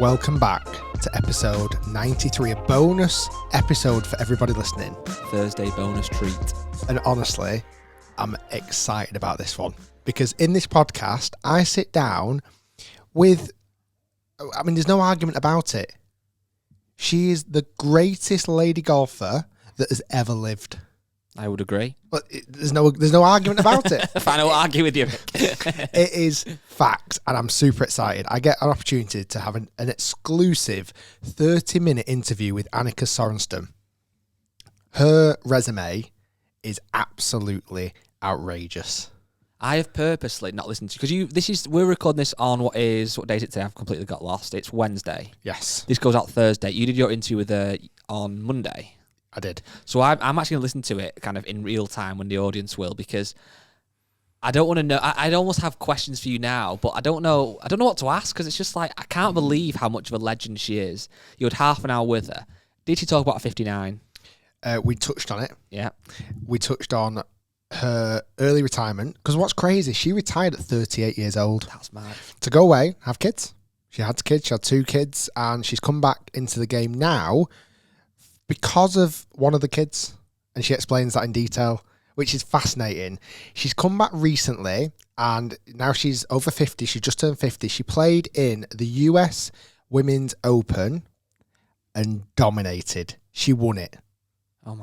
Welcome back to episode 93, a bonus episode for everybody listening. Thursday bonus treat. And honestly, I'm excited about this one because in this podcast, I sit down with, there's no argument about it. She is the greatest lady golfer that has ever lived. I would agree. But there's no argument about it. If I don't argue with you. It is facts, and I'm super excited. I get an opportunity to have an exclusive 30-minute interview with Annika Sörenstam. Her resume is absolutely outrageous. I have purposely not listened to because we're recording this on what day is it today? I've completely got lost. It's Wednesday. Yes, this goes out Thursday. You did your interview with her on Monday. I did. So I'm actually going to listen to it kind of in real time when the audience will, because I don't want to know. I'd almost have questions for you now, but I don't know what to ask, because it's just like, I can't believe how much of a legend she is. You had half an hour with her. Did she talk about 59? We touched on it. Yeah. We touched on her early retirement, because what's crazy, she retired at 38 years old. That's mad. To go away, have kids. She had kids. She had 2 kids, and she's come back into the game now because of one of the kids, and she explains that in detail, which is fascinating. She's come back recently, and now she's over 50. She just turned 50. She played in the US Women's Open and dominated. She won it,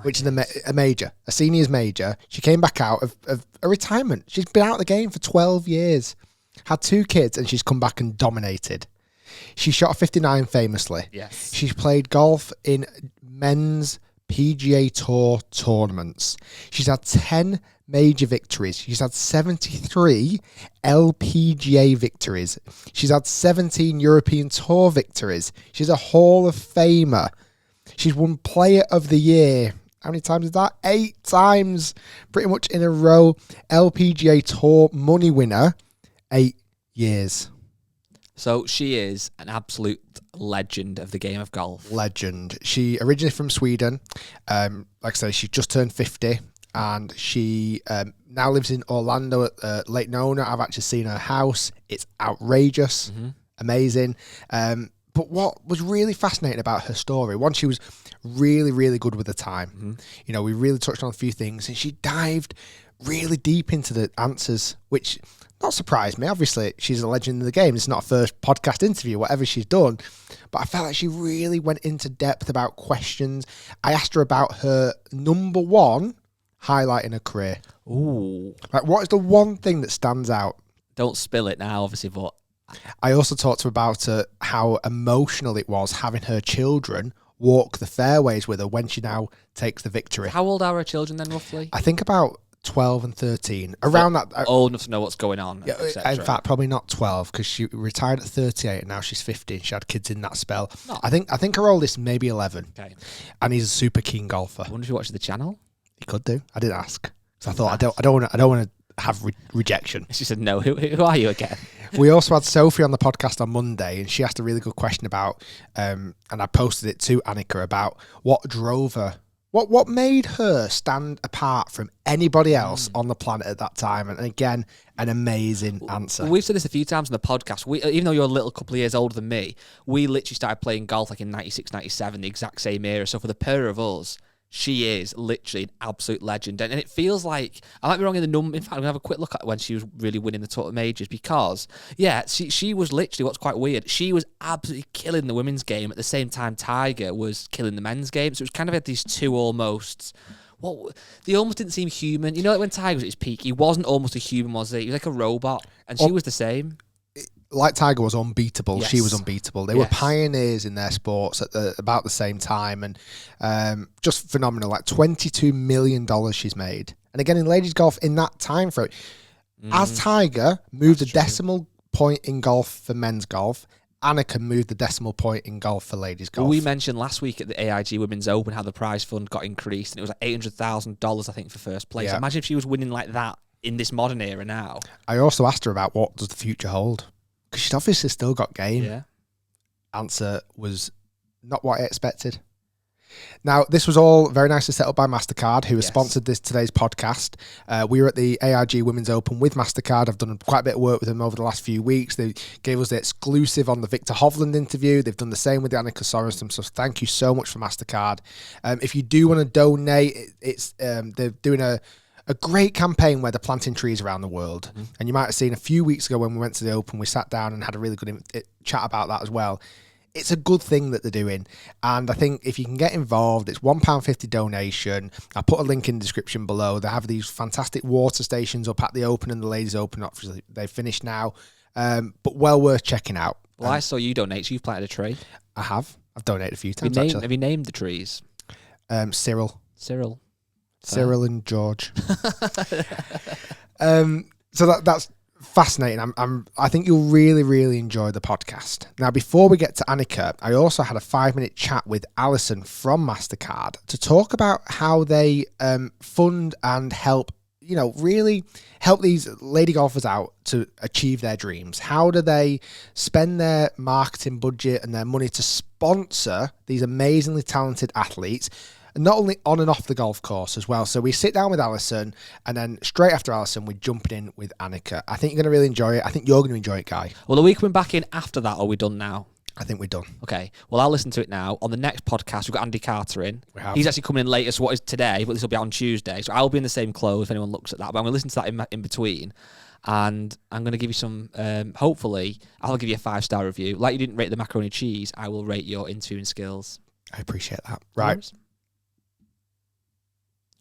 which is a major, a seniors major. She came back out of a retirement. She's been out of the game for 12 years, had 2 kids, and she's come back and dominated. She shot a 59 famously. Yes. She's played golf in men's PGA Tour tournaments. She's had 10 major victories. She's had 73 LPGA victories. She's had 17 European Tour victories. She's a Hall of Famer. She's won Player of the Year. How many times is that? 8 times, pretty much in a row. LPGA Tour money winner, 8 years. So she is an absolute legend of the game of golf. Legend. She originally from Sweden. Like I said, she just turned 50, and she now lives in Orlando at Lake Nona. I've actually seen her house. It's outrageous, amazing. But what was really fascinating about her story, one, she was really, really good with the time. You know, we really touched on a few things, and she dived really deep into the answers, which not surprised me. Obviously, she's a legend in the game. It's not a first podcast interview, whatever she's done. But I felt like she really went into depth about questions. I asked her about her number one highlight in her career. Ooh. Like, what is the one thing that stands out? Don't spill it now, obviously, but I also talked to her about how emotional it was having her children walk the fairways with her when she now takes the victory. How old are her children then, roughly? I think about 12 and 13, around that. Old enough to know what's going on. Yeah, in fact, probably not 12, because she retired at 38 and now she's 50 and she had kids in that spell. No. I think her oldest maybe 11. Okay. And he's a super keen golfer. I wonder if he watches the channel. He could do. I didn't ask, so I thought I don't want to have rejection. She said no. Who are you again? We also had Sophie on the podcast on Monday, and she asked a really good question about, and I posted it to Annika, about what drove her. What made her stand apart from anybody else on the planet at that time? And again, an amazing answer. We've said this a few times on the podcast. Even though you're a little couple of years older than me, we literally started playing golf like in 96, 97, the exact same era. So for the pair of us, she is literally an absolute legend. And it feels like, I might be wrong in the number. In fact, I'm going to have a quick look at when she was really winning the tour majors, because, yeah, she was literally, what's quite weird, she was absolutely killing the women's game at the same time Tiger was killing the men's game. So it was kind of had these two almost, they almost didn't seem human. You know, like when Tiger was at his peak, he wasn't almost a human, was he? He was like a robot, and she was the same. Like Tiger was unbeatable, yes. She was unbeatable. They were pioneers in their sports at about the same time, and just phenomenal. Like $22 million she's made. And again, in ladies golf, in that time frame, as Tiger moved a decimal point in golf for men's golf, Annika moved the decimal point in golf for ladies golf. Well, we mentioned last week at the AIG Women's Open how the prize fund got increased, and it was like $800,000, I think, for first place. Yeah. Imagine if she was winning like that in this modern era now. I also asked her about what does the future hold, because she's obviously still got game. Yeah. Answer was not what I expected. Now, this was all very nicely set up by MasterCard, who has Yes. sponsored today's podcast. We were at the AIG Women's Open with MasterCard. I've done quite a bit of work with them over the last few weeks. They gave us the exclusive on the Victor Hovland interview. They've done the same with the Annika Sörenstam. So thank you so much for MasterCard. If you do want to donate, they're doing a great campaign where they're planting trees around the world. Mm-hmm. And you might have seen a few weeks ago when we went to the Open, we sat down and had a really good chat about that as well. It's a good thing that they're doing. And I think if you can get involved, it's £1.50 donation. I'll put a link in the description below. They have these fantastic water stations up at the Open and the Ladies Open. Obviously, they've finished now, but well worth checking out. Well, I saw you donate, so you've planted a tree. I have. I've donated a few times, actually. Have you named the trees? Cyril. Cyril And George. So that's fascinating. I think you'll really, really enjoy the podcast. Now, before we get to Annika, I also had a 5-minute chat with Alison from MasterCard to talk about how they fund and help, really help these lady golfers out to achieve their dreams. How do they spend their marketing budget and their money to sponsor these amazingly talented athletes, not only on and off the golf course as well? So we sit down with Alison, and then straight after Alison, we're jumping in with Annika. I think you're going to really enjoy it. I think you're going to enjoy it, Guy. Well, are we coming back in after that, or are we done now? I think we're done. Okay. Well, I'll listen to it now. On the next podcast, we've got Andy Carter in. We have. He's actually coming in later, so what is today, but this will be on Tuesday. So I'll be in the same clothes if anyone looks at that. But I'm going to listen to that in between. And I'm going to give you some, hopefully, I'll give you a 5-star review. Like you didn't rate the macaroni cheese, I will rate your interviewing skills. I appreciate that. Right.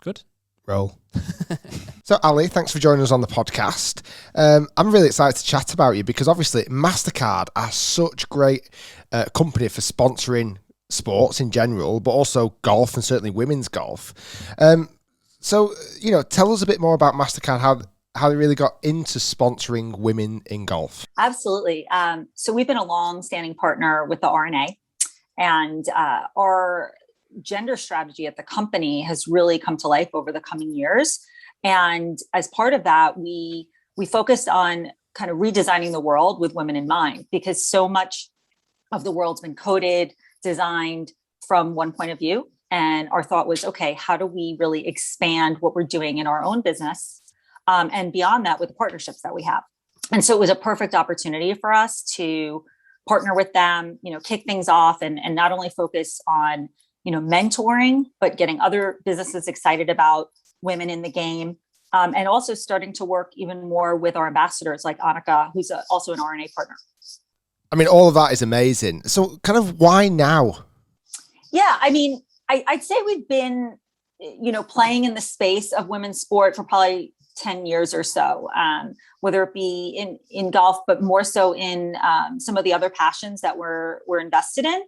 Good. Roll. So, Ali, thanks for joining us on the podcast. I'm really excited to chat about you because obviously MasterCard are such great company for sponsoring sports in general, but also golf and certainly women's golf. So, tell us a bit more about MasterCard, how they really got into sponsoring women in golf. Absolutely. So we've been a long-standing partner with the RNA, and our gender strategy at the company has really come to life over the coming years. And as part of that, we focused on kind of redesigning the world with women in mind, because so much of the world's been coded, designed from one point of view. And our thought was, okay, how do we really expand what we're doing in our own business? And beyond that, with the partnerships that we have. And so it was a perfect opportunity for us to partner with them, kick things off and not only focus on mentoring, but getting other businesses excited about women in the game. And also starting to work even more with our ambassadors like Annika, who's also an RNA partner. I mean, all of that is amazing. So kind of why now? Yeah, I mean, I'd say we've been, playing in the space of women's sport for probably 10 years or so, whether it be in golf, but more so in some of the other passions that we're invested in.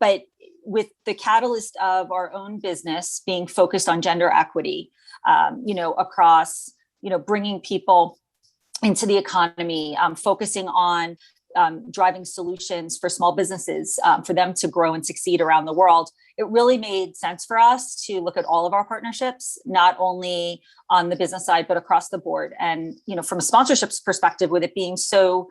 But with the catalyst of our own business being focused on gender equity, across, bringing people into the economy, focusing on driving solutions for small businesses, for them to grow and succeed around the world, it really made sense for us to look at all of our partnerships, not only on the business side, but across the board. And, from a sponsorships perspective, with it being so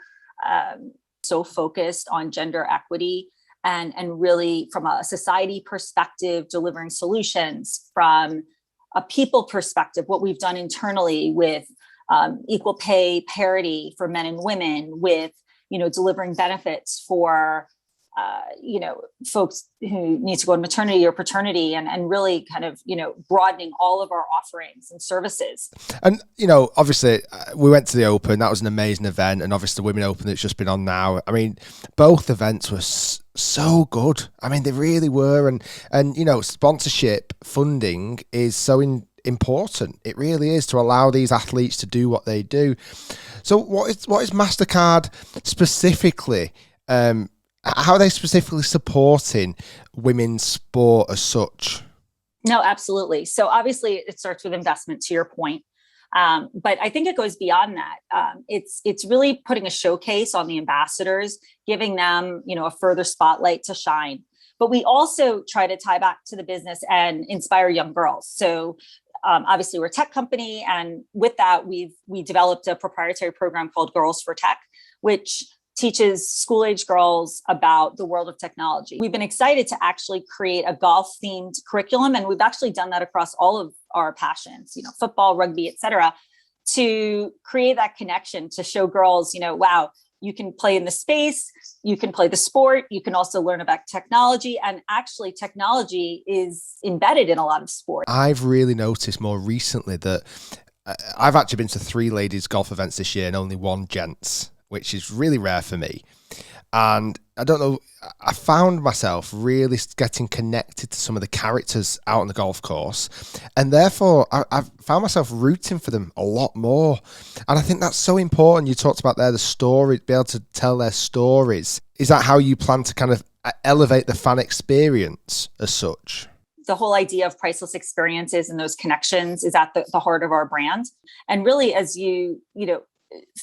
focused on gender equity, and really from a society perspective, delivering solutions, from a people perspective, what we've done internally with equal pay parity for men and women, with delivering benefits for folks who need to go on maternity or paternity, and really kind of broadening all of our offerings and services. And obviously we went to the Open. That was an amazing event, and obviously the Women Open that's just been on now. I mean, both events were so good. I mean, they really were, and sponsorship funding is so important. It really is, to allow these athletes to do what they do. So what is MasterCard specifically? How are they specifically supporting women's sport as such? No, absolutely. So obviously it starts with investment, to your point. But I think it goes beyond that. It's really putting a showcase on the ambassadors, giving them, a further spotlight to shine. But we also try to tie back to the business and inspire young girls. So obviously we're a tech company. And with that, we developed a proprietary program called Girls for Tech, which teaches school-age girls about the world of technology. We've been excited to actually create a golf-themed curriculum, and we've actually done that across all of our passions, football, rugby, et cetera, to create that connection, to show girls, wow, you can play in the space, you can play the sport, you can also learn about technology, and actually technology is embedded in a lot of sports. I've really noticed more recently that I've actually been to 3 ladies golf events this year and only 1 gents, which is really rare for me. And I don't know, I found myself really getting connected to some of the characters out on the golf course. And therefore, I've found myself rooting for them a lot more. And I think that's so important. You talked about there the story, be able to tell their stories. Is that how you plan to kind of elevate the fan experience as such? The whole idea of priceless experiences and those connections is at the heart of our brand. And really, as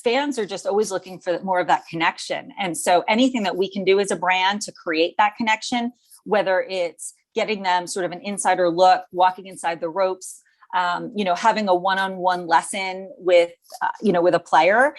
fans are just always looking for more of that connection. And so anything that we can do as a brand to create that connection, whether it's getting them sort of an insider look, walking inside the ropes, having a one-on-one lesson with a player,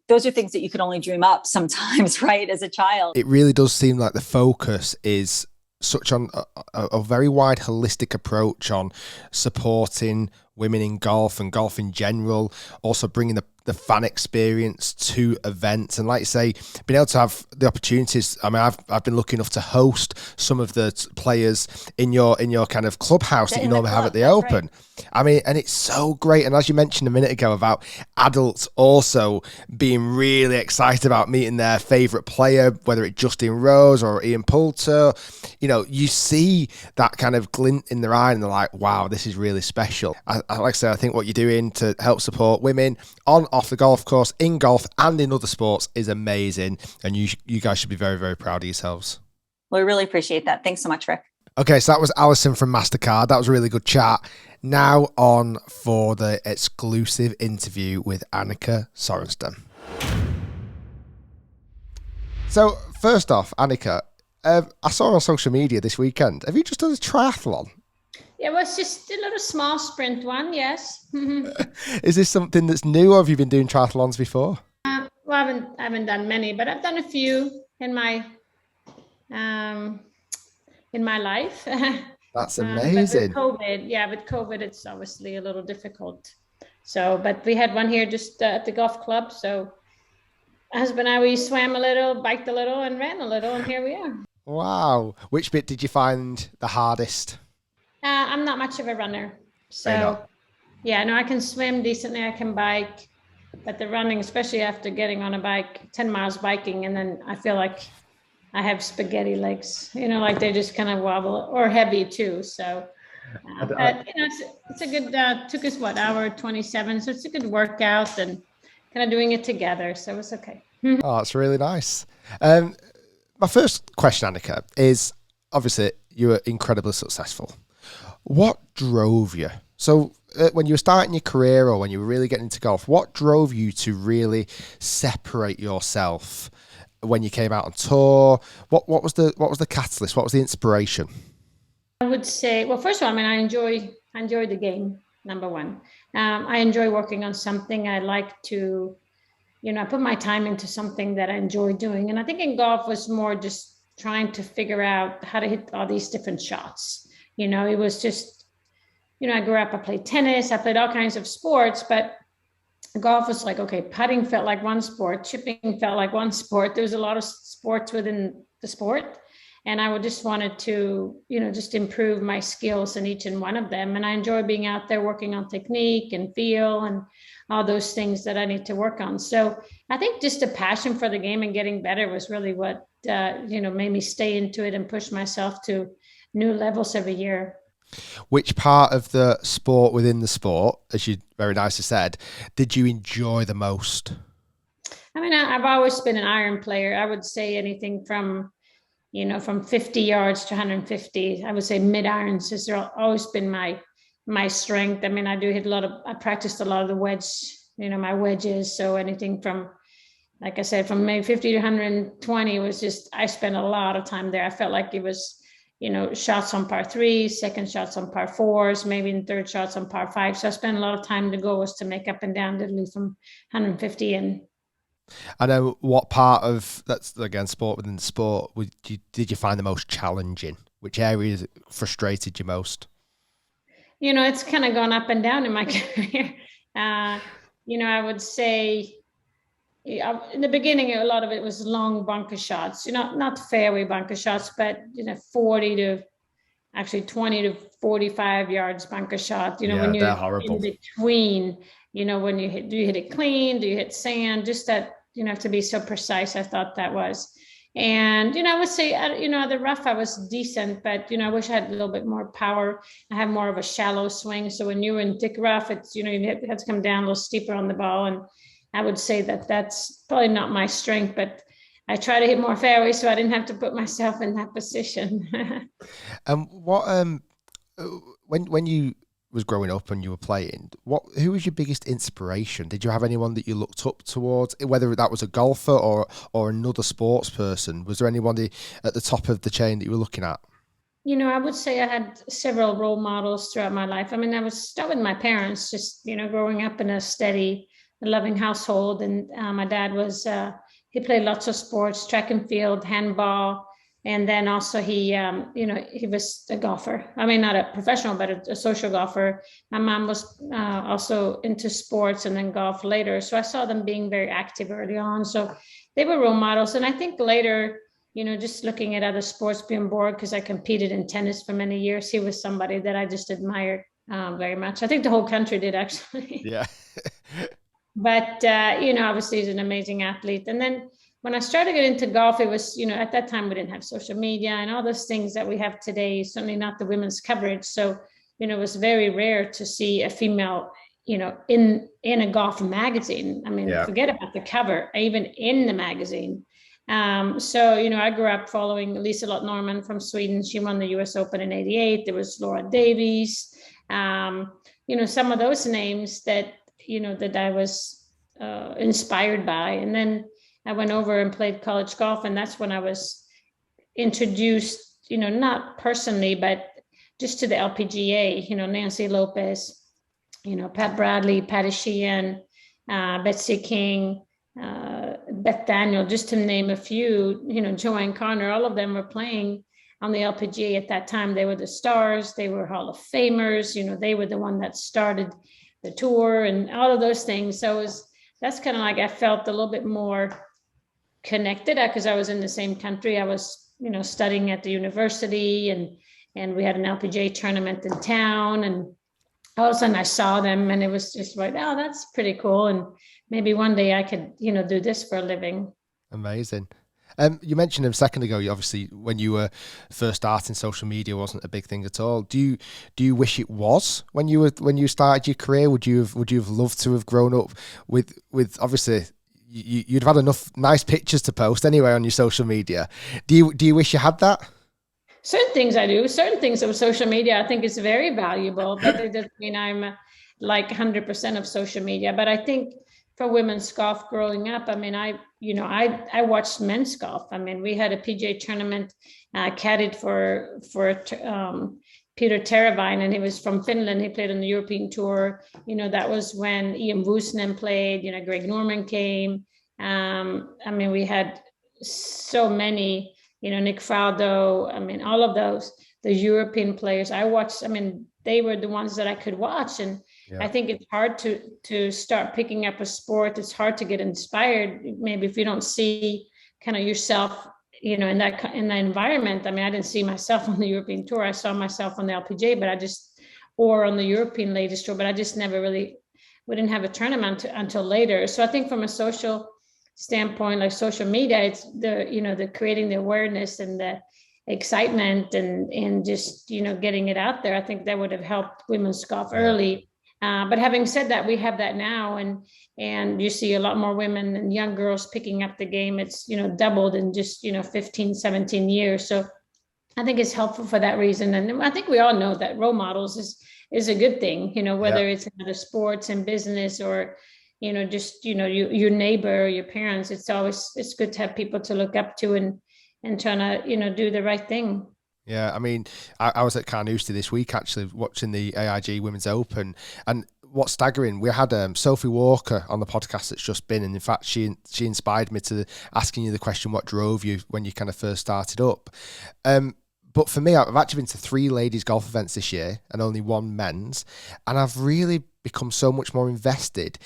those are things that you could only dream up sometimes, right? As a child. It really does seem like the focus is such on a very wide holistic approach on supporting women in golf and golf in general, also bringing the fan experience to events. And like you say, being able to have the opportunities. I mean, I've been lucky enough to host some of the players in your kind of clubhouse that you normally have at the Open. Right. I mean, and it's so great. And as you mentioned a minute ago about adults also being really excited about meeting their favorite player, whether it's Justin Rose or Ian Poulter, you see that kind of glint in their eye and they're like, wow, this is really special. Like I say, I think what you're doing to help support women on, off the golf course, in golf and in other sports is amazing. And you guys should be very, very proud of yourselves. Well, we really appreciate that. Thanks so much, Rick. Okay, so that was Alison from MasterCard. That was a really good chat. Now on for the exclusive interview with Annika Sörenstam. So first off, Annika, I saw on social media this weekend, have you just done a triathlon? It was just a little small sprint one, yes. Is this something that's new, or have you been doing triathlons before? Well, I haven't done many, but I've done a few in my life. That's amazing. But with COVID, it's obviously a little difficult. So, but we had one here just at the golf club. So, my husband and I, we swam a little, biked a little, and ran a little, and here we are. Wow. Which bit did you find the hardest? I'm not much of a runner. So, yeah, no, I can swim decently. I can bike. But the running, especially after getting on a bike, 10 miles biking, and then I feel like I have spaghetti legs, like they just kind of wobble, or heavy too. So, but, it's a good, took us hour 27. So it's a good workout and kind of doing it together. So it's okay. Oh, it's really nice. My first question, Annika, is obviously you were incredibly successful. What drove you? So when you were starting your career or when you were really getting into golf, what drove you to really separate yourself when you came out on tour? What was the catalyst? What was the inspiration? I would say, well, first of all, I enjoy the game, number one. I enjoy working on something. I like to, I put my time into something that I enjoy doing. And I think in golf was more just trying to figure out how to hit all these different shots. It was just, I grew up, I played tennis, I played all kinds of sports, but golf was like, okay, putting felt like one sport, chipping felt like one sport. There was a lot of sports within the sport. And I just wanted to, just improve my skills in each and one of them. And I enjoy being out there working on technique and feel and all those things that I need to work on. So I think just a passion for the game and getting better was really what, made me stay into it and push myself to new levels every year. Which part of the sport within the sport, as you very nicely said, did you enjoy the most? I've always been an iron player. I would say anything from 50 yards to 150. I would say mid irons has always been my strength. I do hit I practiced a lot of the wedge, my wedges. So anything from, like I said, from maybe 50 to 120 was just, I spent a lot of time there. I felt like it was, shots on par 3, second shots on par 4s, maybe in third shots on par 5. So I spent a lot of time to go was to make up and down literally from 150 and And then what part of, that's again sport within sport, did you find the most challenging? Which areas frustrated you most? It's kind of gone up and down in my career. I would say in the beginning, a lot of it was long bunker shots, not fairway bunker shots, but 40 to actually 20 to 45 yards bunker shot. When you're horrible. in between, when you do you hit it clean? Do you hit sand? Just that, have to be so precise. I thought that was. And, I would say, the rough, I was decent, but, I wish I had a little bit more power. I have more of a shallow swing. So when you're in thick rough, it's, you have to come down a little steeper on the ball. And I would say that that's probably not my strength, but I try to hit more fairways so I didn't have to put myself in that position. When you was growing up and you were playing, who was your biggest inspiration? Did you have anyone that you looked up towards, whether that was a golfer or another sports person? Was there anybody at the top of the chain that you were looking at? I would say I had several role models throughout my life. I mean, I would start with my parents, just, growing up in a steady, loving household. And my dad was, he played lots of sports, track and field, handball. And then also he was a golfer. I mean, not a professional, but a social golfer. My mom was also into sports and then golf later. So I saw them being very active early on. So they were role models. And I think later, just looking at other sports, being bored, because I competed in tennis for many years, he was somebody that I just admired very much. I think the whole country did, actually. Yeah. But, obviously he's an amazing athlete. And then when I started getting into golf, it was, at that time we didn't have social media and all those things that we have today, certainly not the women's coverage. So, it was very rare to see a female, in a golf magazine. I mean, Forget about the cover, even in the magazine. So, I grew up following Lisa Lott Norman from Sweden. She won the US Open in '88. There was Laura Davies, some of those names that, that I was inspired by. And then I went over and played college golf, and that's when I was introduced, not personally, but just to the LPGA, Nancy Lopez, Pat Bradley, Patty Sheehan, Betsy King, Beth Daniel, just to name a few, Joanne Connor, all of them were playing on the LPGA at that time. They were the stars, they were Hall of Famers, they were the one that started the tour and all of those things. So that's kind of like, I felt a little bit more connected because I was in the same country. I was, studying at the university and we had an LPGA tournament in town, and all of a sudden I saw them and it was just like, oh, that's pretty cool. And maybe one day I could, do this for a living. Amazing. You mentioned a second ago, obviously when you were first starting, social media wasn't a big thing at all. Do you wish it was when you started your career? Would you have loved to have grown up with obviously you'd have had enough nice pictures to post anyway on your social media. Do you wish you had that? Certain things I do. Certain things of social media I think is very valuable, but it doesn't mean I'm like 100% of social media. But I think for women's golf growing up, I mean, I watched men's golf. I mean, we had a PGA tournament, caddied for Peter Teravainen, and he was from Finland. He played on the European tour. That was when Ian Woosnam played, Greg Norman came. I mean, we had so many, Nick Faldo. I mean, all of those, the European players I watched, I mean, they were the ones that I could watch. And I think it's hard to start picking up a sport. It's hard to get inspired. Maybe if you don't see kind of yourself, in that environment. I mean, I didn't see myself on the European tour. I saw myself on the LPGA, or on the European ladies tour, but I just never really, we didn't have a tournament until later. So I think from a social standpoint, like social media, it's the creating the awareness and the excitement and just, getting it out there. I think that would have helped women's golf early. But having said that, we have that now, and you see a lot more women and young girls picking up the game. It's, doubled in just, 15, 17 years. So I think it's helpful for that reason. And I think we all know that role models is a good thing, whether it's in other sports and business or, just, your neighbor or your parents. It's good to have people to look up to and trying to, do the right thing. Yeah, I mean, I was at Carnoustie this week actually watching the AIG Women's Open, and what's staggering, we had Sophie Walker on the podcast that's just been, and in fact she inspired me to asking you the question, what drove you when you kind of first started up. But for me, I've actually been to 3 ladies golf events this year and only 1 men's, and I've really become so much more invested.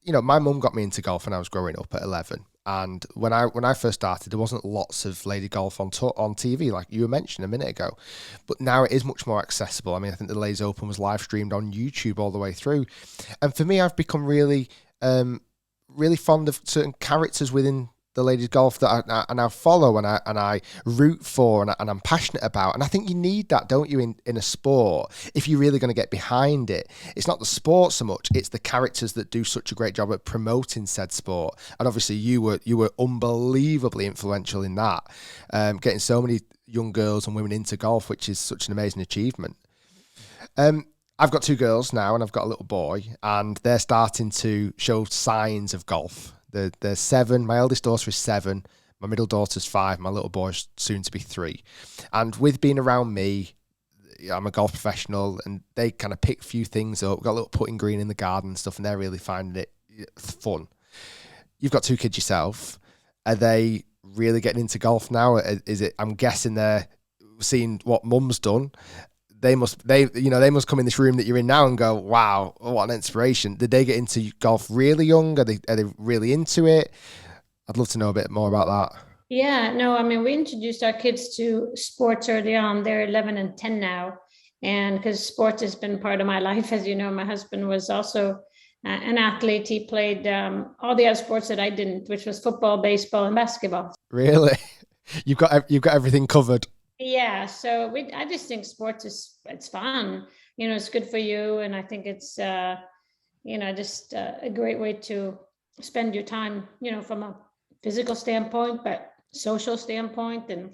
My mum got me into golf when I was growing up at 11. And when I first started, there wasn't lots of lady golf on TV, like you were mentioning a minute ago. But now it is much more accessible. I mean, I think the Ladies Open was live streamed on YouTube all the way through. And for me, I've become really, really fond of certain characters within the ladies golf that I now follow and I root for and I'm passionate about. And I think you need that, don't you, in a sport, if you're really going to get behind it. It's not the sport so much, it's the characters that do such a great job at promoting said sport. And obviously you were unbelievably influential in that, getting so many young girls and women into golf, which is such an amazing achievement. I've got 2 girls now and I've got a little boy, and they're starting to show signs of golf. They're 7. My eldest daughter is 7. My middle daughter's 5. My little boy's soon to be 3. And with being around me, I'm a golf professional, and they kind of pick a few things up. We've got a little putting green in the garden and stuff, and they're really finding it fun. You've got 2 kids yourself. Are they really getting into golf now? Is it? I'm guessing they're seeing what mum's done. They must come in this room that you're in now and go, wow, what an inspiration. Did they get into golf really young? Are they really into it? I'd love to know a bit more about that. Yeah, no, I mean, we introduced our kids to sports early on. They're 11 and 10 now. And because sports has been part of my life, as you know, my husband was also an athlete. He played all the other sports that I didn't, which was football, baseball, and basketball. Really? You've got everything covered. Yeah, so I just think sports it's fun. It's good for you, and I think it's just a great way to spend your time. From a physical standpoint, but social standpoint, and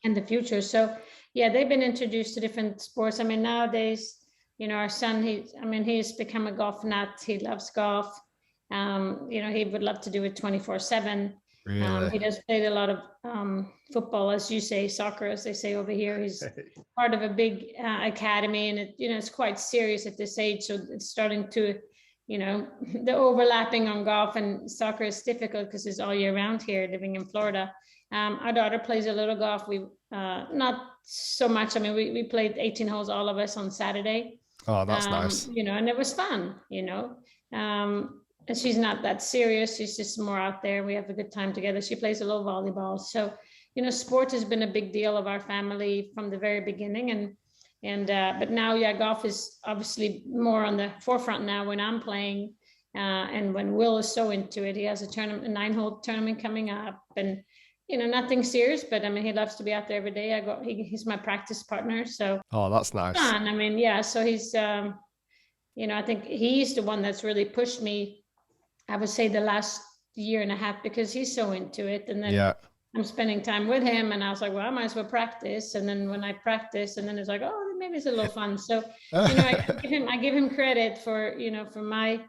in the future. So yeah, they've been introduced to different sports. I mean, nowadays, our son, he's become a golf nut. He loves golf. He would love to do it 24/7. Really? He does play a lot of football, as you say, soccer, as they say over here. He's part of a big academy, and it's quite serious at this age. So it's starting to, the overlapping on golf and soccer is difficult because it's all year round here, living in Florida. Our daughter plays a little golf. We not so much. I mean, we played 18 holes, all of us, on Saturday. Oh, that's nice. And it was fun. And she's not that serious. She's just more out there. We have a good time together. She plays a little volleyball. So, sport has been a big deal of our family from the very beginning. But now, golf is obviously more on the forefront now when I'm playing. And when Will is so into it, he has a 9-hole tournament coming up, and, nothing serious, but I mean, he loves to be out there every day. He's my practice partner. So. Oh, that's nice. Fun. I mean, yeah. So he's, I think he's the one that's really pushed me, I would say, the last year and a half, because he's so into it. And then I'm spending time with him, and I was like, well, I might as well practice. And then when I practice, and then it's like, oh, maybe it's a little fun. So, I give him credit for, for my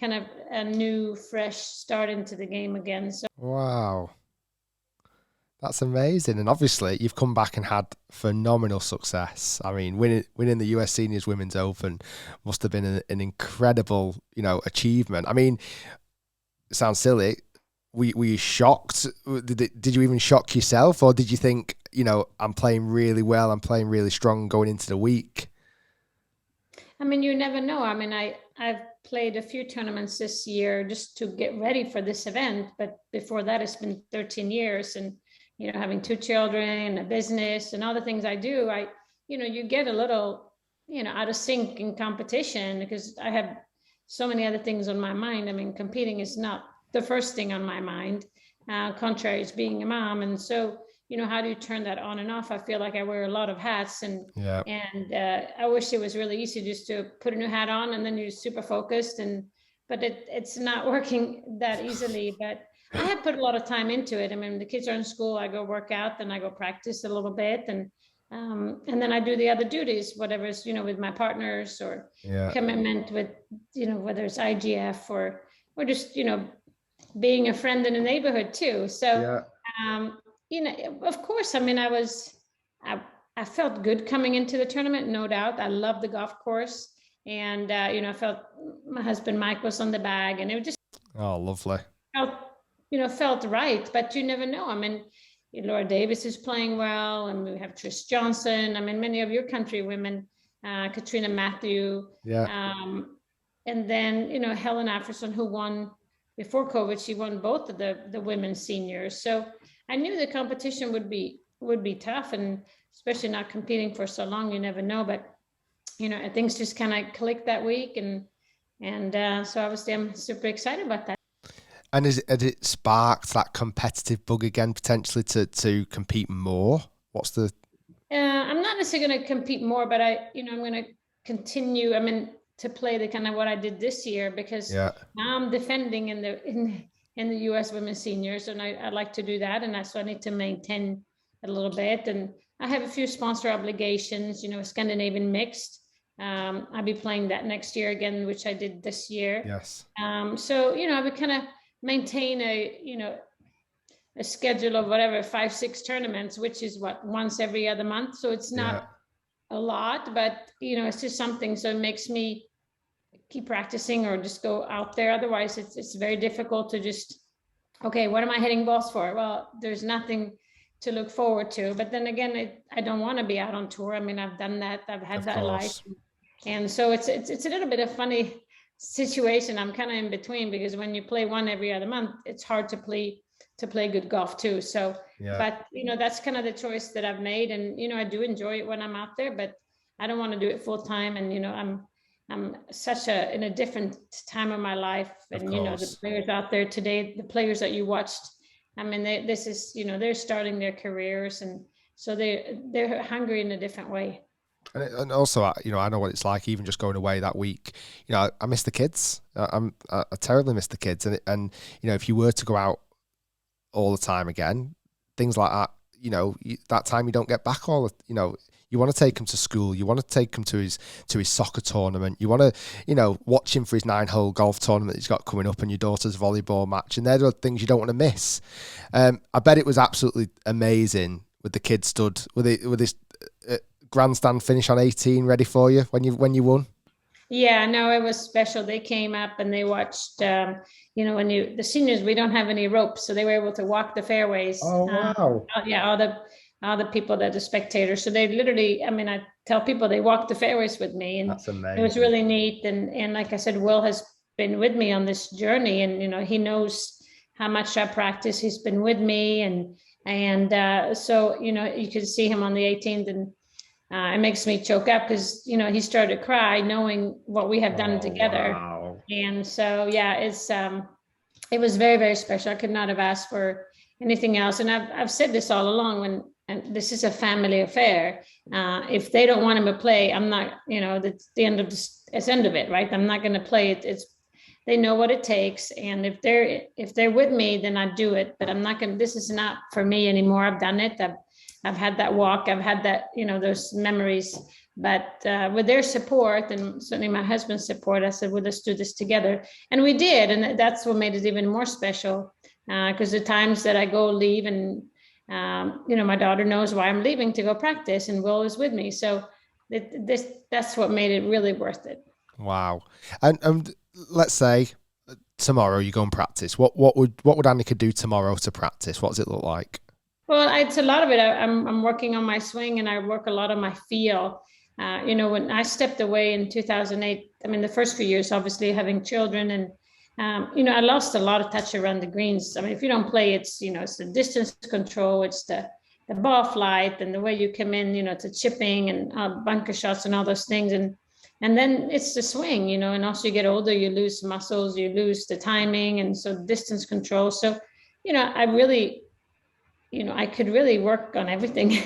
kind of a new, fresh start into the game again. So. Wow. That's amazing. And obviously you've come back and had phenomenal success. I mean, winning the US Seniors Women's Open must have been an incredible, achievement. I mean, it sounds silly. Were you shocked? Did you even shock yourself, or did you think, I'm playing really well, I'm playing really strong going into the week? I mean, you never know. I mean, I've played a few tournaments this year just to get ready for this event. But before that, it's been 13 years. And, having 2 children, a business, and all the things I do, you get a little, out of sync in competition, because I have so many other things on my mind. I mean, competing is not the first thing on my mind, contrary to being a mom. And so, how do you turn that on and off? I feel like I wear a lot of hats, and I wish it was really easy just to put a new hat on and then you're super focused. But it's not working that easily. But I have put a lot of time into it. I mean, the kids are in school, I go work out, then I go practice a little bit, and then I do the other duties, whatever is, with my partners, or commitment with, whether it's IGF or just, being a friend in the neighborhood too. So, of course, I mean, I felt good coming into the tournament, no doubt. I love the golf course. And, I felt my husband, Mike, was on the bag, and it just lovely. Felt right, but you never know. I mean, Laura Davis is playing well, and we have Trish Johnson. I mean, many of your country women, Katrina Matthew. Yeah. And then, Helen Afferson, who won before COVID, she won both of the women's seniors. So I knew the competition would be tough, and especially not competing for so long, you never know. But, things just kind of clicked that week. And so obviously I'm super excited about that. And has it sparked that competitive bug again, potentially to compete more? What's the? I'm not necessarily going to compete more, but I'm going to continue. I mean, to play the kind of what I did this year, because now I'm defending in the U.S. Women's Seniors, and I'd like to do that, and so I need to maintain a little bit. And I have a few sponsor obligations. Scandinavian mixed. I'll be playing that next year again, which I did this year. Yes. So I would kind of maintain a schedule of whatever 5-6 tournaments, which is once every other month. So it's not a lot, but it's just something. So it makes me keep practicing or just go out there. Otherwise, it's very difficult to just, okay, what am I hitting balls for? Well, there's nothing to look forward to. But then again, I don't want to be out on tour. I mean, I've done that. I've had that life, and so it's a little bit of funny situation. I'm kind of in between, because when you play one every other month, it's hard to play good golf too. So, but that's kind of the choice that I've made, and I do enjoy it when I'm out there, but I don't want to do it full time. And I'm such in a different time of my life, and the players out there today, the players that you watched, I mean, they're starting their careers, and so they're hungry in a different way. And also, I know what it's like, even just going away that week. I miss the kids. I terribly miss the kids. And if you were to go out all the time again, things like that, that time you don't get back you want to take him to school. You want to take him to his soccer tournament. You want to, watch him for his 9-hole golf tournament he's got coming up, and your daughter's volleyball match. And they're the things you don't want to miss. I bet it was absolutely amazing with the kids stood with this grandstand finish on 18 ready for you when you won. Yeah, no, it was special. They came up and they watched, when the seniors, we don't have any ropes, so they were able to walk the fairways. Oh, wow. All the people that are spectators. So they literally, I mean, I tell people they walked the fairways with me, and that's amazing. It was really neat. And like I said, Will has been with me on this journey, and, he knows how much I practice. He's been with me, and so, you could see him on the 18th, and it makes me choke up, because he started to cry knowing what we have done together. Wow. And so it was very, very special. I could not have asked for anything else. And I've said this all along, and this is a family affair. If they don't want him to play, I'm not, that's the end of it, right? I'm not going to play it. They know what it takes, and if they're with me, then I do it. But I'm not going. This is not for me anymore. I've done it. I've had that walk. I've had that, those memories. But with their support, and certainly my husband's support, I said, well, let's do this together. And we did. And that's what made it even more special, because the times that I leave, and, my daughter knows why I'm leaving to go practice, and Will is with me. So that's what made it really worth it. Wow. And let's say tomorrow you go and practice. What would Annika do tomorrow to practice? What does it look like? Well, it's a lot of it. I'm working on my swing, and I work a lot on my feel. When I stepped away in 2008, I mean, the first few years, obviously having children, and, I lost a lot of touch around the greens. I mean, if you don't play, it's the distance control, it's the ball flight, and the way you come in, to chipping and bunker shots and all those things. And then it's the swing, and also you get older, you lose muscles, you lose the timing, and so distance control. So, I really, I could really work on everything.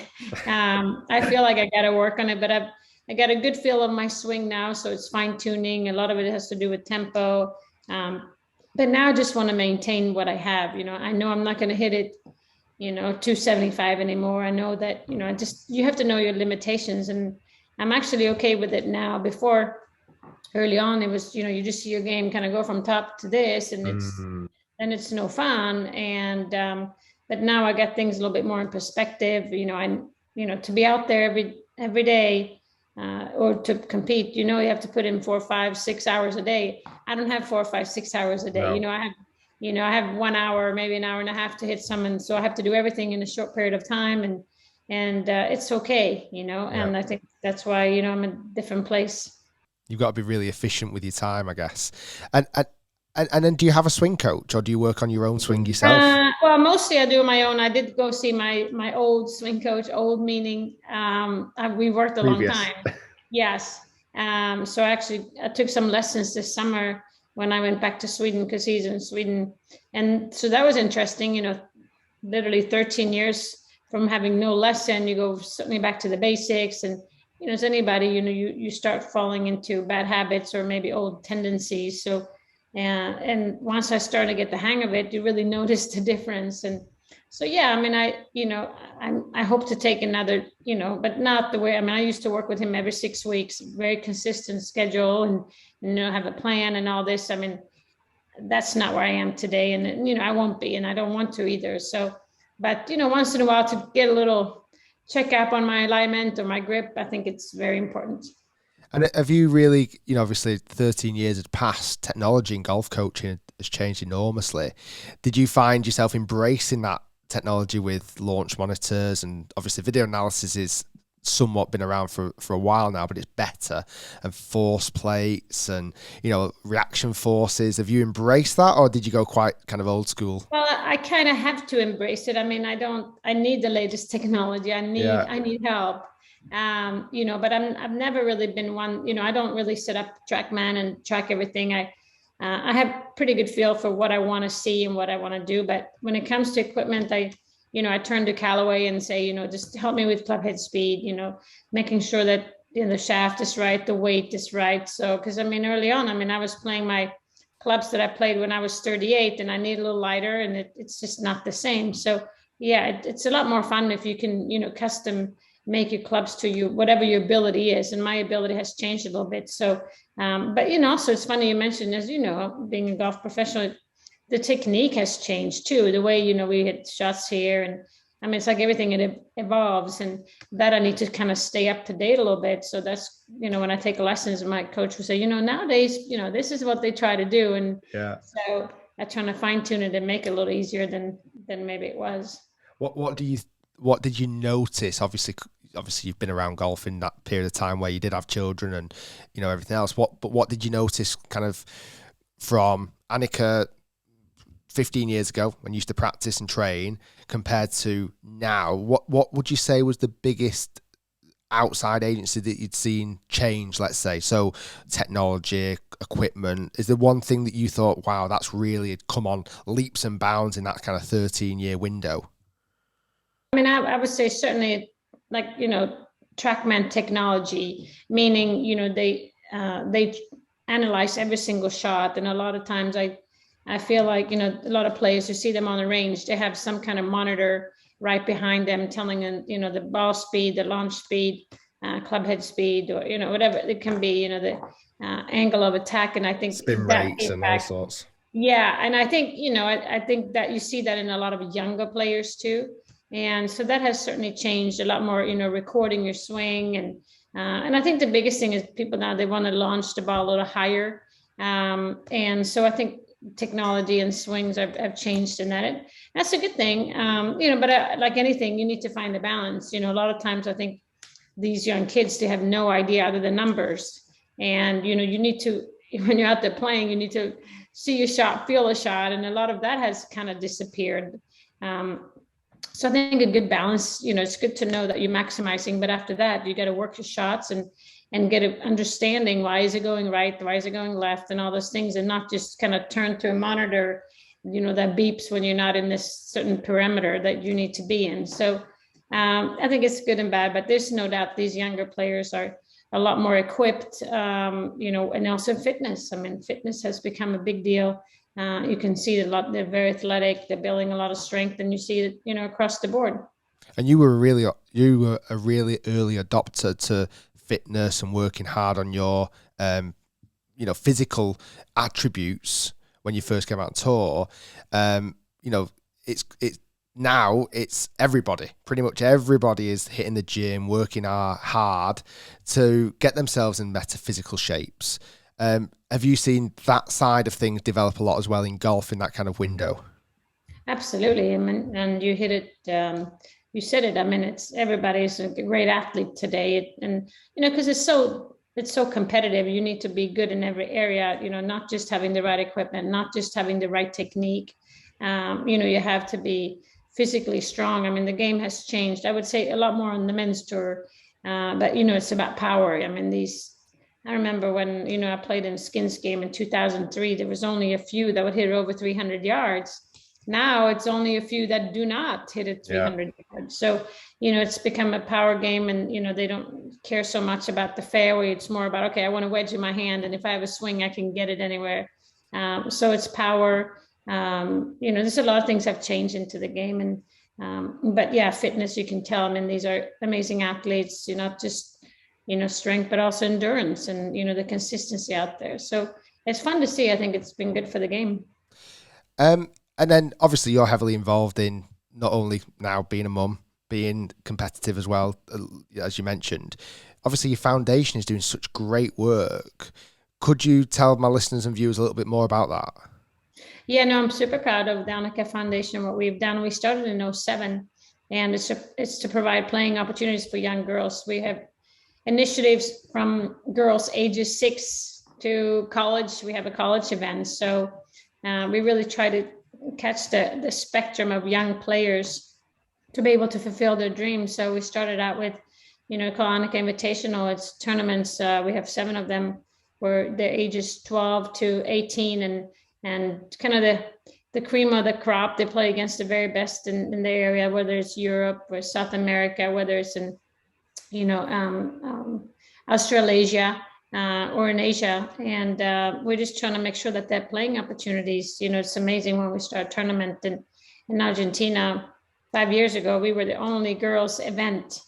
I feel like I got to work on it, but I got a good feel of my swing now. So it's fine tuning. A lot of it has to do with tempo. But now I just want to maintain what I have. I know I'm not going to hit it, 275 anymore. I know that, you have to know your limitations, and I'm actually okay with it now. Before, early on, it was, you just see your game kind of go from top to this, and it's no fun. And, but now I got things a little bit more in perspective, to be out there every day, or to compete, you have to put in 4, 5, 6 hours a day. I don't have 4, 5, 6 hours a day. No. I have 1 hour, maybe an hour and a half to hit someone. So I have to do everything in a short period of time, and it's okay, and I think that's why, I'm in a different place. You've got to be really efficient with your time, I guess. And then do you have a swing coach, or do you work on your own swing yourself? Well, mostly I do my own. I did go see my old swing coach, old meaning we worked a long time. Yes. So actually I took some lessons this summer when I went back to Sweden, because he's in Sweden. And so that was interesting, literally 13 years from having no lesson, you go suddenly back to the basics. And, as anybody, you start falling into bad habits or maybe old tendencies. So, and once I started to get the hang of it, you really notice the difference. And so, yeah, I mean, I hope to take another, but not the way, I used to work with him every 6 weeks, very consistent schedule, and, have a plan and all this. I mean, that's not where I am today. And, I won't be, and I don't want to either. So, but, once in a while to get a little check up on my alignment or my grip, I think it's very important. And have you really, obviously 13 years had passed, technology and golf coaching has changed enormously. Did you find yourself embracing that technology with launch monitors? And obviously video analysis is somewhat been around for a while now, but it's better, and force plates and, reaction forces. Have you embraced that, or did you go quite kind of old school? Well, I kind of have to embrace it. I mean, I need the latest technology. I need help. But I've never really been one, I don't really set up TrackMan and track everything. I have pretty good feel for what I want to see and what I want to do. But when it comes to equipment, I turn to Callaway and say, just help me with club head speed, making sure that the shaft is right, the weight is right. So, because early on, I was playing my clubs that I played when I was 38, and I need a little lighter, and it's just not the same. So yeah, it's a lot more fun if you can, custom make your clubs to you, whatever your ability is. And my ability has changed a little bit. So, but so it's funny you mentioned, as being a golf professional, the technique has changed too. The way, we hit shots here, and it's like everything, it evolves, and that I need to kind of stay up to date a little bit. So that's, when I take lessons, my coach will say, nowadays, this is what they try to do. And so I try to fine tune it and make it a little easier than maybe it was. What did you notice? Obviously you've been around golf in that period of time where you did have children and, everything else. What did you notice kind of from Annika 15 years ago when you used to practice and train compared to now? What would you say was the biggest outside agency that you'd seen change, let's say? So technology, equipment, is there one thing that you thought, wow, that's really come on leaps and bounds in that kind of 13-year window? I would say certainly, like, TrackMan technology, meaning, they analyze every single shot. And a lot of times I feel like, a lot of players, you see them on the range, they have some kind of monitor right behind them telling them, the ball speed, the launch speed, club head speed, or, whatever it can be, the angle of attack. And I think spin rates and all sorts. Yeah. And I think, I think that you see that in a lot of younger players too. And so that has certainly changed a lot more, recording your swing. And I think the biggest thing is people now, they want to launch the ball a little higher. And so I think technology and swings have changed in that. That's a good thing. But like anything, you need to find the balance. A lot of times I think these young kids, they have no idea other than numbers. And, you need to, when you're out there playing, you need to see your shot, feel a shot. And a lot of that has kind of disappeared. So I think a good balance, it's good to know that you're maximizing, but after that, you got to work your shots and get an understanding. Why is it going right? Why is it going left? And all those things, and not just kind of turn to a monitor, that beeps when you're not in this certain parameter that you need to be in. So I think it's good and bad, but there's no doubt these younger players are a lot more equipped, and also fitness. Fitness has become a big deal. You can see a lot, they're very athletic, they're building a lot of strength, and you see it, across the board. And you were a really early adopter to fitness and working hard on your, physical attributes when you first came out on tour. It's now it's everybody. Pretty much everybody is hitting the gym, working hard to get themselves in better physical shapes. Have you seen that side of things develop a lot as well in golf in that kind of window? Absolutely. I mean, and you hit it. You said it. I mean, everybody's a great athlete today, and because it's so competitive. You need to be good in every area. Not just having the right equipment, not just having the right technique. You have to be physically strong. I mean, the game has changed. I would say a lot more on the men's tour, but it's about power. I mean, I remember when I played in Skins game in 2003. There was only a few that would hit over 300 yards. Now it's only a few that do not hit it 300 yards. So it's become a power game, and they don't care so much about the fairway. It's more about, okay, I want a wedge in my hand, and if I have a swing, I can get it anywhere. So it's power. There's a lot of things have changed into the game, and but yeah, fitness, you can tell. I mean, these are amazing athletes, not just strength, but also endurance and the consistency out there. So it's fun to see. I think it's been good for the game. And then obviously you're heavily involved in not only now being a mum, being competitive as well, as you mentioned. Obviously your foundation is doing such great work. Could you tell my listeners and viewers a little bit more about that? Yeah, no, I'm super proud of the Annika Foundation, what we've done. We started in 2007, and it's to provide playing opportunities for young girls. We have initiatives from girls ages 6 to college. We have a college event. So we really try to catch the spectrum of young players to be able to fulfill their dreams. So we started out with, called Annika Invitational. It's tournaments. We have 7 of them where they're ages 12 to 18, and kind of the cream of the crop. They play against the very best in the area, whether it's Europe or South America, whether it's in, Australasia or in Asia. And we're just trying to make sure that they're playing opportunities. It's amazing when we start a tournament in Argentina 5 years ago, we were the only girls event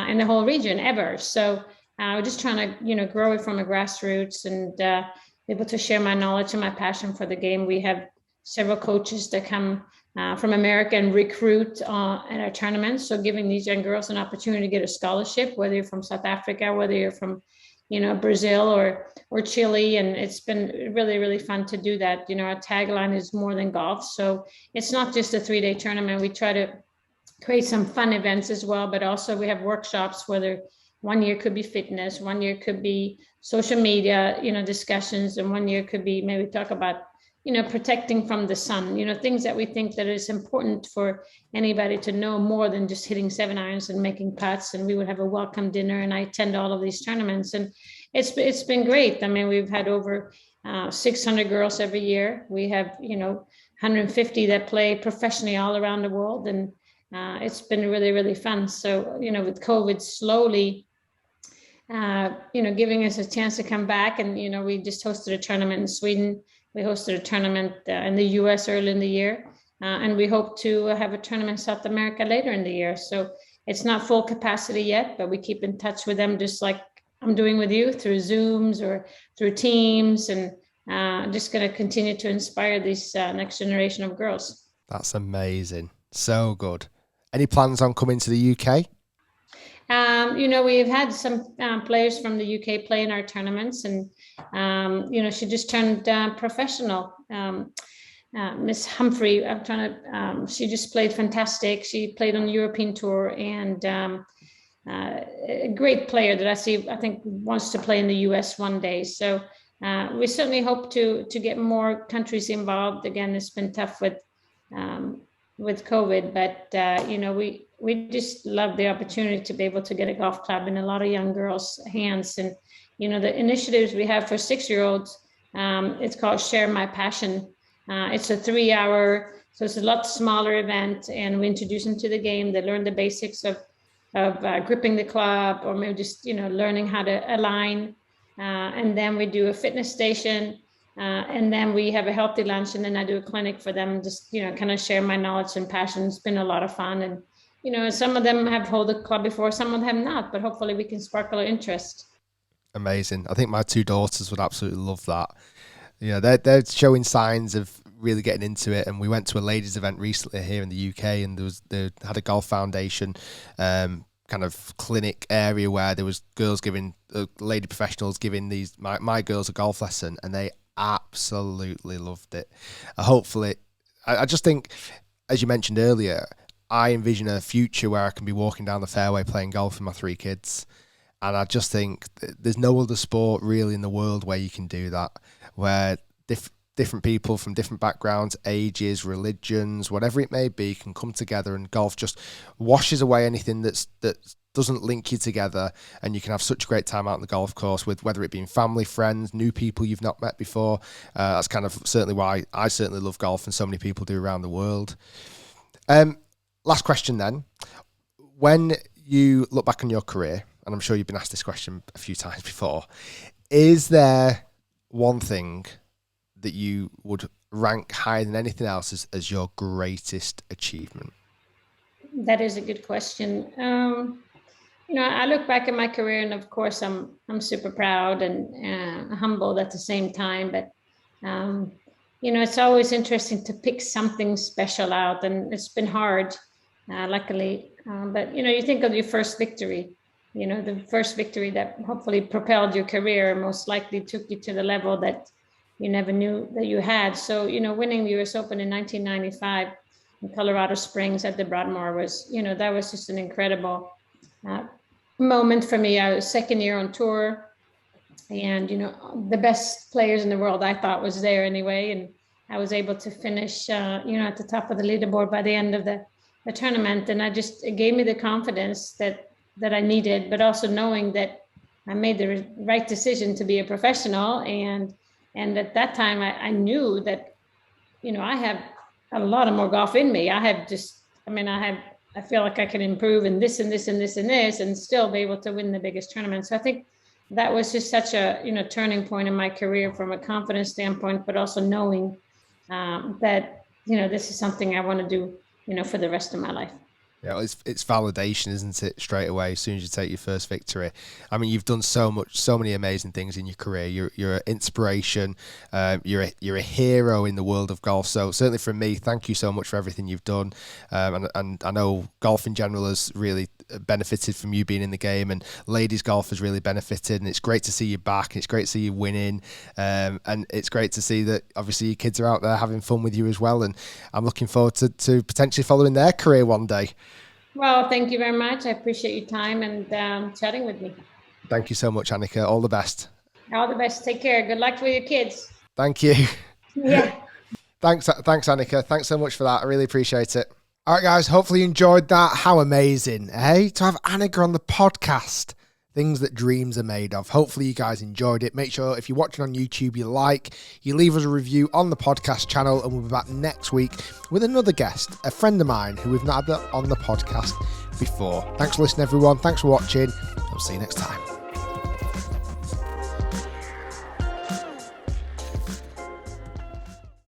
in the whole region ever. So we're just trying to, grow it from a grassroots and be able to share my knowledge and my passion for the game. We have several coaches that come from America and recruit at our tournaments. So giving these young girls an opportunity to get a scholarship, whether you're from South Africa, whether you're from, Brazil or Chile. And it's been really, really fun to do that. Our tagline is more than golf. So it's not just a 3-day tournament. We try to create some fun events as well, but also we have workshops, whether one year could be fitness, one year could be social media, discussions, and one year could be maybe talk about, protecting from the sun, things that we think that is important for anybody to know more than just hitting 7 irons and making putts. And we would have a welcome dinner, and I attend all of these tournaments, and it's been great. I mean, we've had over 600 girls every year. We have, 150 that play professionally all around the world, and it's been really, really fun. So, with COVID slowly, giving us a chance to come back, and, we just hosted a tournament in Sweden. We hosted a tournament in the US early in the year, and we hope to have a tournament in South America later in the year. So it's not full capacity yet, but we keep in touch with them, just like I'm doing with you, through Zooms or through Teams, and just going to continue to inspire this next generation of girls. That's amazing. So good. Any plans on coming to the UK? We've had some players from the UK play in our tournaments, and, she just turned professional. Miss Humphrey, she just played fantastic. She played on the European tour, and a great player that I think wants to play in the US one day. So we certainly hope to get more countries involved. Again, it's been tough with COVID, but we just love the opportunity to be able to get a golf club in a lot of young girls' hands. And the initiatives we have for 6-year-olds, it's called Share My Passion. It's a 3-hour, so it's a lot smaller event, and we introduce them to the game. They learn the basics of gripping the club, or maybe just learning how to align, and then we do a fitness station. And then we have a healthy lunch, and then I do a clinic for them, just, kind of share my knowledge and passion. It's been a lot of fun. And, some of them have held a club before, some of them have not, but hopefully we can spark their interest. Amazing. I think my 2 daughters would absolutely love that. They're showing signs of really getting into it. And we went to a ladies event recently here in the UK, and they had a Golf Foundation kind of clinic area where there was girls giving lady professionals giving these my girls a golf lesson, and they absolutely loved it. Hopefully, I just think, as you mentioned earlier, I envision a future where I can be walking down the fairway playing golf with my 3 kids. And I just think there's no other sport really in the world where you can do that, where different people from different backgrounds, ages, religions, whatever it may be, can come together, and golf just washes away anything that doesn't link you together, and you can have such a great time out on the golf course, with whether it be family, friends, new people you've not met before. That's kind of certainly why I certainly love golf, and so many people do around the world. Last question then. When you look back on your career, and I'm sure you've been asked this question a few times before, is there one thing that you would rank higher than anything else as your greatest achievement? That is a good question. I look back at my career, and of course I'm super proud and humbled at the same time. But it's always interesting to pick something special out, and it's been hard, luckily. But you think of your first victory. The first victory that hopefully propelled your career, most likely took you to the level that you never knew that you had. So, winning the US Open in 1995 in Colorado Springs at the Broadmoor was, that was just an incredible moment for me. I was second year on tour, and, the best players in the world I thought was there anyway. And I was able to finish, at the top of the leaderboard by the end of the tournament. And it gave me the confidence that I needed, but also knowing that I made the right decision to be a professional. And at that time, I knew that, I have a lot of more golf in me. I feel like I can improve in this and this and this and this, and still be able to win the biggest tournament. So I think that was just such a, turning point in my career from a confidence standpoint, but also knowing that, this is something I want to do, for the rest of my life. Yeah, it's validation, isn't it? Straight away, as soon as you take your first victory. I mean, you've done so many amazing things in your career. You're an inspiration. You're a hero in the world of golf. So certainly from me, thank you so much for everything you've done. And I know golf in general has really benefited from you being in the game, and ladies golf has really benefited. And it's great to see you back. It's great to see you winning. And it's great to see that obviously your kids are out there having fun with you as well. And I'm looking forward to potentially following their career one day. Well, thank you very much. I appreciate your time and chatting with me. Thank you so much, Annika. All the best. All the best. Take care. Good luck with your kids. Thank you. Yeah. Thanks, Annika. Thanks so much for that. I really appreciate it. All right, guys. Hopefully you enjoyed that. How amazing, eh? To have Annika on the podcast. Things that dreams are made of. Hopefully you guys enjoyed it. Make sure if you're watching on YouTube, you leave us a review on the podcast channel, and we'll be back next week with another guest, a friend of mine who we've not had on the podcast before. Thanks for listening, everyone. Thanks for watching. I'll see you next time.